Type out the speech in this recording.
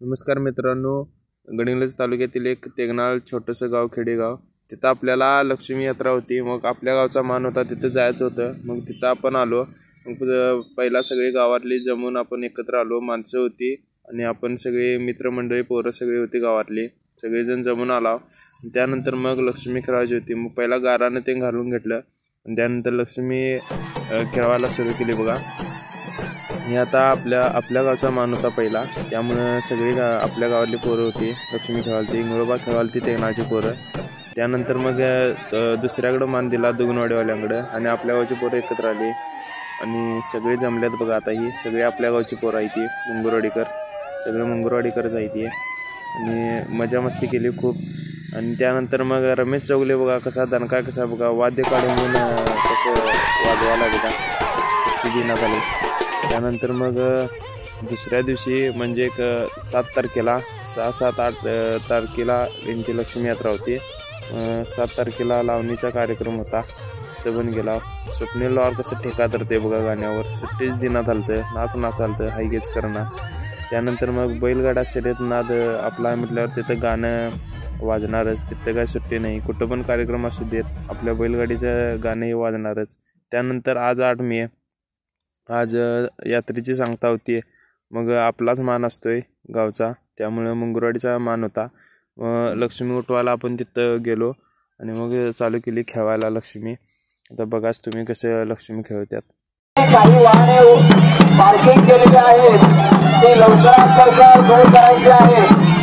नमस्कार मित्रांनो, गडिंग्लज तालुक्यातील एक तेगनाळ छोटंसं गाव खेडेगाव, तिथं आपल्याला लक्ष्मी यात्रा होती। मग आपल्या गावचा मान होता, तिथं जायचं होतं। मग तिथं आपण आलो। मग पहिला सगळी गावातली जमून आपण एकत्र आलो, माणसं होती आणि आपण सगळे मित्रमंडळी पोरं सगळी होती गावातली, सगळेजण जमून आलो। त्यानंतर मग लक्ष्मी खेळायची होती। मग पहिला गाराने ते घालून घेतलं आणि त्यानंतर लक्ष्मी खेळायला सुरू केली बघा। हे आता आपल्या गावचा मान होता पहिला, त्यामुळे सगळी आपल्या गावातली पोरं होती, लक्ष्मी खेळालती, इंगळोबा खेळालती, तेगनाळची पोरं। त्यानंतर मग दुसऱ्याकडं मान दिला दुगनवाडीवाल्यांकडं आणि आपल्या गावची पोरं एकत्र आली आणि सगळे जमल्यात बघा। आता ही सगळी आपल्या गावची पोरं आहे, ती मुंगुरवाडीकर, सगळे मुंगुरवाडीकरच आहे ती आणि मजा मस्ती केली खूप। आणि त्यानंतर मग रमेश चौगले बघा कसा दणका कसा बघा वाद्य काढून कसं वाजवायला बघा, सुट्टी देण्यात आली। त्यानंतर मग दुसऱ्या दिवशी म्हणजे एक 7 तारखेला 6, 7, 8 तारखेला यांची लक्ष्मी यात्रा होती। 7 तारखेला लावणीचा कार्यक्रम होता, तिथं पण गेला। स्वप्नील लॉर कसं ठेका धरते बघा गाण्यावर, सुट्टीच दिनात आलतं, नाच आलतं, हायगेच करणार। त्यानंतर मग बैलगाडा शर्यत नाद आपला म्हटल्यावर तिथं गाणं वाजणारच, तिथं काय सुट्टी नाही, कुठं पण कार्यक्रम असू देत आपल्या बैलगाडीचं गाणंही वाजणारच। त्यानंतर आज 8 मे, आज यात्रेची सांगता होती। मग आपलाच मान असतोय गावचा, त्यामुळे मुंगुरवाडीचा मान होता। लक्ष्मी उठवायला आपण तिथं गेलो आणि मग चालू केली खेळायला लक्ष्मी। आता बघाच तुम्ही कसं लक्ष्मी खेळतात। काही वाहने पार्किंग केलेले आहेत, ते लवकरात लवकर सोय करायचे आहे।